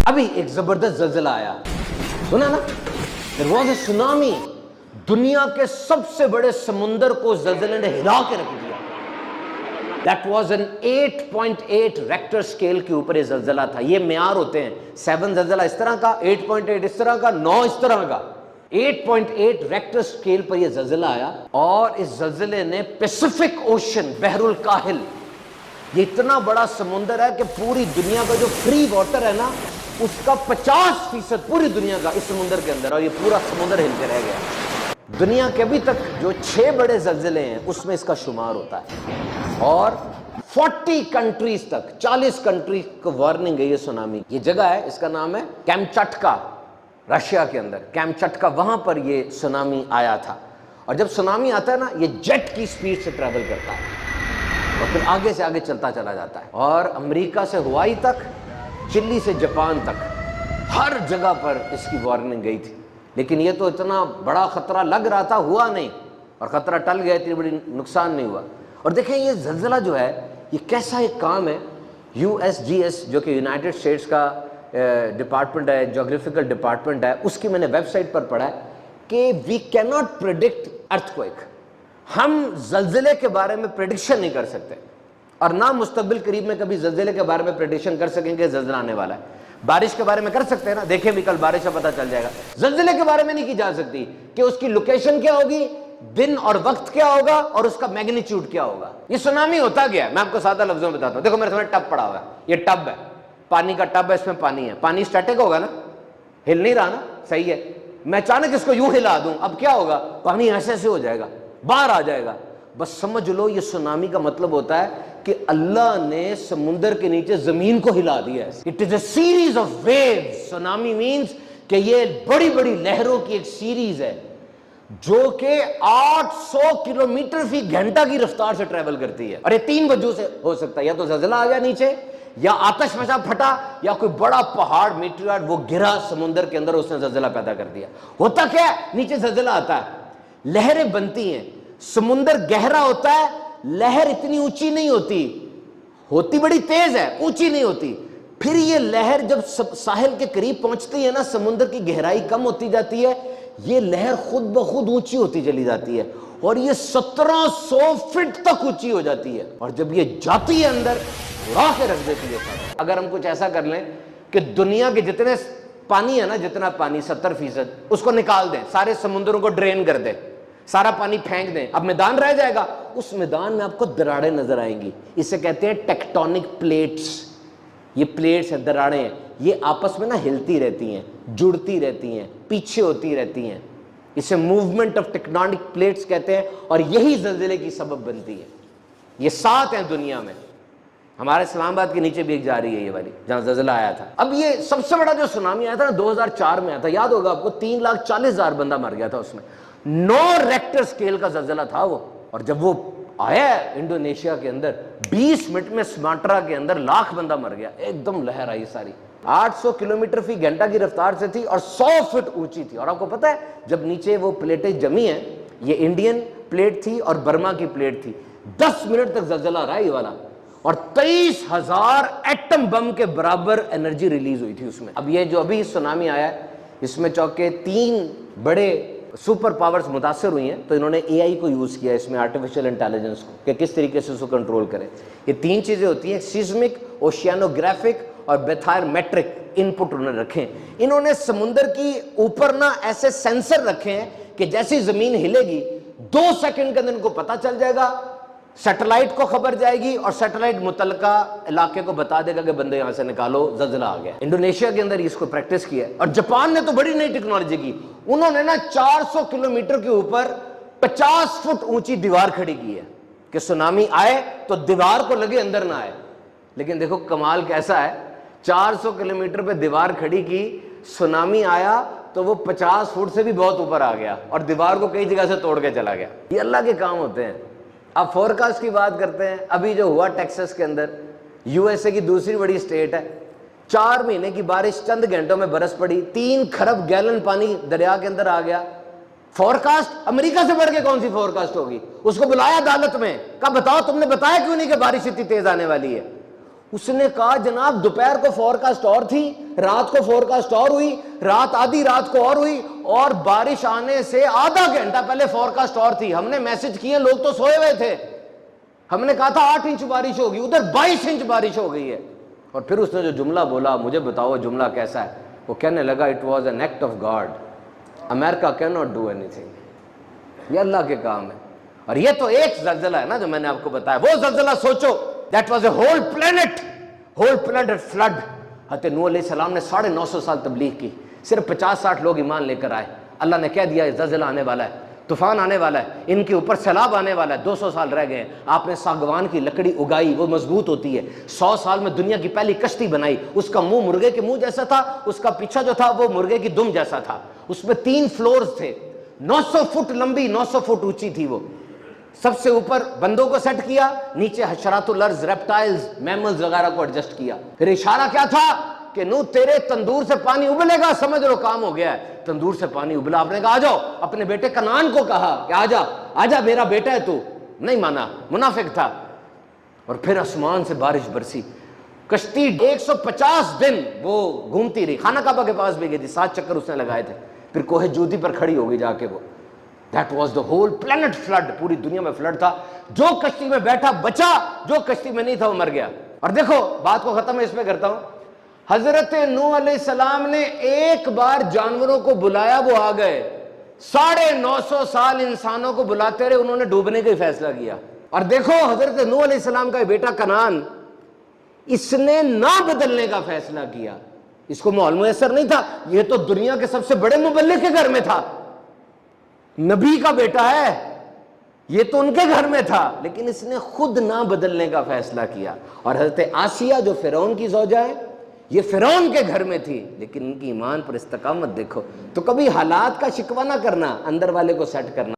ابھی ایک زبردست زلزلہ آیا، سنا نا؟ There was a tsunami. دنیا کے سب سے بڑے سمندر کو زلزلے نے ہلا کے رکھ دیا. That was an 8.8 rector scale کے اوپر یہ زلزلہ تھا. یہ معیار ہوتے ہیں، 7 زلزلہ اس طرح کا، 8.8 اس طرح کا، 9 اس طرح کا. 8.8 ریکٹر اسکیل پر یہ زلزلہ آیا، اور اس زلزلے نے پیسیفک اوشن، بحر الکاہل، یہ اتنا بڑا سمندر ہے کہ پوری دنیا کا جو فری واٹر ہے نا، اس کا 50% پوری دنیا کا اس سمندر کے اندر، اور یہ پورا سمندر ہل کے رہ گیا. دنیا کے ابھی تک جو 6 بڑے زلزلے ہیں اس میں اس کا شمار ہوتا ہے، اور 40 کنٹریز تک، 40 کنٹریز کو وارننگ ہے یہ سونامی. یہ جگہ ہے، اس کا نام ہے کیمچٹکا، رشیا کے اندر کیمچٹکا، وہاں پر یہ سونامی آیا تھا. اور جب سونامی آتا ہے نا، یہ جیٹ کی سپیڈ سے ٹریول کرتا ہے اور پھر آگے سے آگے چلتا چلا جاتا ہے، اور امریکہ سے ہوائی تک، چلی سے جاپان تک، ہر جگہ پر اس کی وارننگ گئی تھی. لیکن یہ تو اتنا بڑا خطرہ لگ رہا تھا، ہوا نہیں، اور خطرہ ٹل گیا، اتنی بڑی نقصان نہیں ہوا. اور دیکھیں یہ زلزلہ جو ہے یہ کیسا ایک کام ہے. USGS جو کہ یونائٹڈ اسٹیٹس کا ڈپارٹمنٹ ہے، جیوگرافیکل ڈپارٹمنٹ ہے، اس کی میں نے ویب سائٹ پر پڑھا ہے کہ we can not predict earthquake. ہم زلزلے کے بارے میں پریڈکشن نہیں کر سکتے، اور نہ مستقبل قریب میں کبھی زلزلے کے بارے میں پریڈکشن کر سکیں کہ زلزلہ آنے والا ہے. بارش کے بارے میں کر سکتے ہیں نا، دیکھیں بھی کل بارش کا پتہ چل جائے گا. زلزلے کے بارے میں نہیں کی جا سکتی کہ اس کی لوکیشن کیا ہوگی، دن اور وقت کیا ہوگا، اور اس کا میگنیچیوڈ کیا ہوگا. یہ سونامی ہوتا گیا ہے، میں آپ کو سادہ لفظوں میں بتاتا ہوں. دیکھو میرے سامنے ٹب پڑا ہوا ہے، یہ ٹب ہے، پانی کا ٹب ہے، اس میں پانی ہے. پانی اسٹیٹک ہوگا نا، ہل نہیں رہا نا، صحیح ہے. میں اچانک اس کو یوں ہلا دوں، اب کیا ہوگا؟ پانی ایسے سے ہو جائے گا، باہر آ جائے گا. بس سمجھ لو یہ سونامی کا مطلب ہوتا ہے کہ اللہ نے سمندر کے نیچے زمین کو ہلا دیا ہے. It is a series of waves. Tsunami means کہ یہ بڑی بڑی لہروں کی ایک سیریز ہے جو کہ 800 کلومیٹر فی گھنٹہ کی رفتار سے ٹریول کرتی ہے. اور یہ 3 وجہ سے ہو سکتا ہے، یا تو زلزلہ آ گیا نیچے، یا آتش فشاں پھٹا، یا کوئی بڑا پہاڑ میٹیورائٹ وہ گرا سمندر کے اندر، اس نے زلزلہ پیدا کر دیا. ہوتا کیا ہے؟ نیچے زلزلہ آتا ہے، لہریں بنتی ہیں، سمندر گہرا ہوتا ہے، لہر اتنی اونچی نہیں ہوتی بڑی تیز ہے، اونچی نہیں ہوتی. پھر یہ لہر جب ساحل کے قریب پہنچتی ہے نا، سمندر کی گہرائی کم ہوتی جاتی ہے، یہ لہر خود بخود اونچی ہوتی چلی جاتی ہے، اور یہ 1700 فٹ تک اونچی ہو جاتی ہے. اور جب یہ جاتی ہے اندر، اڑا کے رکھ دیتی ہے. اگر ہم کچھ ایسا کر لیں کہ دنیا کے جتنے پانی ہے نا، جتنا پانی 70% اس کو نکال دیں، سارے سمندروں کو ڈرین کر دیں، سارا پانی پھینک دیں، اب میدان رہ جائے گا، اس میدان میں آپ کو دراڑیں نظر آئیں گی. اسے کہتے ہیں ٹیکٹونک پلیٹس. یہ پلیٹس ہیں، دراڑیں ہیں، یہ آپس میں نا ہلتی رہتی ہیں، جڑتی رہتی ہیں، پیچھے ہوتی رہتی ہیں. اسے موومنٹ آف ٹیکٹونک پلیٹس کہتے ہیں، اور یہی زلزلے کی سبب بنتی ہے. یہ 7 ہیں دنیا میں. ہمارے اسلام آباد کے نیچے بھی ایک جا رہی ہے یہ والی، جہاں زلزلہ آیا تھا. اب یہ سب سے بڑا جو سونامی آیا تھا نا، 2004 میں آیا تھا، یاد ہوگا آپ کو، 3,40,000 بندہ مر گیا تھا اس میں. 9 ریکٹر اسکیل کا زلزلہ تھا وہ. اور جب وہ آیا ہے انڈونیشیا کے اندر، 20 منٹ میں سماٹرا کے اندر 1,00,000 بندہ مر گیا. ایک دم لہر آئی ساری، 800 کلومیٹر فی گھنٹہ کی رفتار سے تھی، اور 100 فٹ اونچی تھی. اور آپ کو پتہ ہے جب نیچے وہ پلیٹیں جمی ہیں، یہ انڈین پلیٹ تھی اور برما کی پلیٹ تھی، 10 منٹ تک زلزلہ رہا یہ والا، اور 23,000 ایٹم بم کے برابر انرجی ریلیز ہوئی تھی اس میں. اب یہ جو ابھی سونامی آیا ہے، اس میں چونکہ 3 بڑے سپر پاورز متاثر ہوئی ہیں، تو انہوں نے AI کو یوز کیا اس میں، آرٹیفیشل انٹیلیجنس کو، کہ کس طریقے سے اس کو کنٹرول کریں. یہ 3 چیزیں ہوتی ہیں، سیزمک، اوشینوگرافک اور بیتھائرمیٹرک ان پٹ انہوں نے رکھے. انہوں نے سمندر کی اوپر نا ایسے سینسر رکھے ہیں کہ جیسی زمین ہلے گی 2 سیکنڈ کے اندر ان کو پتہ چل جائے گا، سیٹلائٹ کو خبر جائے گی، اور سیٹلائٹ متعلقہ علاقے کو بتا دے گا کہ بندے یہاں سے نکالو، زلزلہ آ گیا. انڈونیشیا کے اندر اس کو پریکٹس کیا ہے. اور جاپان نے تو بڑی نئی ٹیکنالوجی کی، انہوں نے نا 400 کلومیٹر کے اوپر 50 فٹ اونچی دیوار کھڑی کی ہے کہ سونامی آئے تو دیوار کو لگے، اندر نہ آئے. لیکن دیکھو کمال کیسا ہے، 400 کلومیٹر پہ دیوار کھڑی کی، سونامی آیا تو وہ 50 فٹ سے بھی بہت اوپر آ گیا، اور دیوار کو کئی جگہ سے توڑ کے چلا گیا. یہ اللہ کے کام ہوتے ہیں. اب فورکاسٹ کی بات کرتے ہیں. ابھی جو ہوا ٹیکساس کے اندر، USA کی دوسری بڑی اسٹیٹ ہے، 4 مہینے کی بارش چند گھنٹوں میں برس پڑی، 3 کھرب گیلن پانی دریا کے اندر آ گیا. فورکاسٹ امریکہ سے بڑھ کے کون سی فورکاسٹ ہوگی؟ اس کو بلایا عدالت میں، کہا بتاؤ تم نے بتایا کیوں نہیں کہ بارش اتنی تیز آنے والی ہے؟ اس نے کہا جناب دوپہر کو فورکاسٹ اور تھی، رات کو فورکاسٹ اور ہوئی، آدھی رات کو اور ہوئی، اور بارش آنے سے آدھا گھنٹہ پہلے فورکاسٹ اور تھی۔ ہم نے میسج کیے، لوگ تو سوئے ہوئے تھے، ہم نے کہا تھا 8 انچ بارش ہوگی، ادھر 22 انچ بارش ہو گئی ہے۔ اور پھر اس نے جو جملہ بولا، مجھے بتاؤ جملہ کیسا ہے؟ وہ کہنے لگا it was an act of God, America can not do any thing, یہ اللہ کے کام ہے۔ اور یہ تو ایک زلزلہ ہے نا جو میں نے آپ کو بتایا، وہ زلزلہ سوچو، that was a whole planet flood. حضرت نوح علیہ السلام نے 950 سال تبلیغ کی، صرف 50-60 لوگ ایمان لے کر آئے۔ اللہ نے کہہ دیا زلزلہ آنے والا ہے، طوفان آنے والا ہے، ان کے اوپر سیلاب آنے والا ہے۔ 200 سال رہ گئے ہیں، آپ نے ساگوان کی لکڑی اگائی، وہ مضبوط ہوتی ہے۔ 100 سال میں دنیا کی پہلی کشتی بنائی، اس کا منہ مرغے کے منہ جیسا تھا، اس کا پیچھا جو تھا وہ مرغے کی دم جیسا تھا، اس میں 3 فلورز تھے، 900 فٹ لمبی، 900 فٹ اونچی تھی وہ۔ سب سے اوپر بندوں کو سیٹ کیا، نیچے حشرات الارض، ریپٹائلز، میملز وغیرہ کو ایڈجسٹ کیا۔ پھر اشارہ کیا تھا کہ نو تیرے تندور سے پانی ابلے گا، سمجھ لو کام ہو گیا ہے۔ تندور سے پانی ابلا، آپ نے کہا آ جاؤ، اپنے بیٹے کنعان کو کہا کہ آ جا میرا بیٹا ہے تو، نہیں مانا، منافق تھا۔ اور پھر آسمان سے بارش برسی، کشتی 150 دن وہ گھومتی رہی، خانہ کعبہ کے پاس بھی گئی تھی، 7 چکر اس نے لگائے تھے، پھر کوہ جودی پر کھڑی ہو گئی جا کے وہ۔ That was the whole planet flood، پوری دنیا میں فلڈ تھا۔ جو کشتی میں بیٹھا بچا، جو کشتی میں نہیں تھا وہ مر گیا۔ اور دیکھو بات کو ختم میں اس میں کرتا ہوں، حضرت نوح علیہ السلام نے ایک بار جانوروں کو بلایا، وہ آ گئے۔ 950 سال انسانوں کو بلاتے رہے، انہوں نے ڈوبنے کا فیصلہ کیا۔ اور دیکھو حضرت نوح علیہ السلام کا بیٹا کنعان، اس نے نہ بدلنے کا فیصلہ کیا، اس کو ماحول میسر نہیں تھا، یہ تو دنیا کے سب سے بڑے مبلغ کے گھر میں تھا، نبی کا بیٹا ہے، یہ تو ان کے گھر میں تھا، لیکن اس نے خود نہ بدلنے کا فیصلہ کیا۔ اور حضرت آسیہ جو فرعون کی زوجہ ہے، یہ فرعون کے گھر میں تھی، لیکن ان کی ایمان پر استقامت دیکھو۔ تو کبھی حالات کا شکوہ نہ کرنا، اندر والے کو سیٹ کرنا۔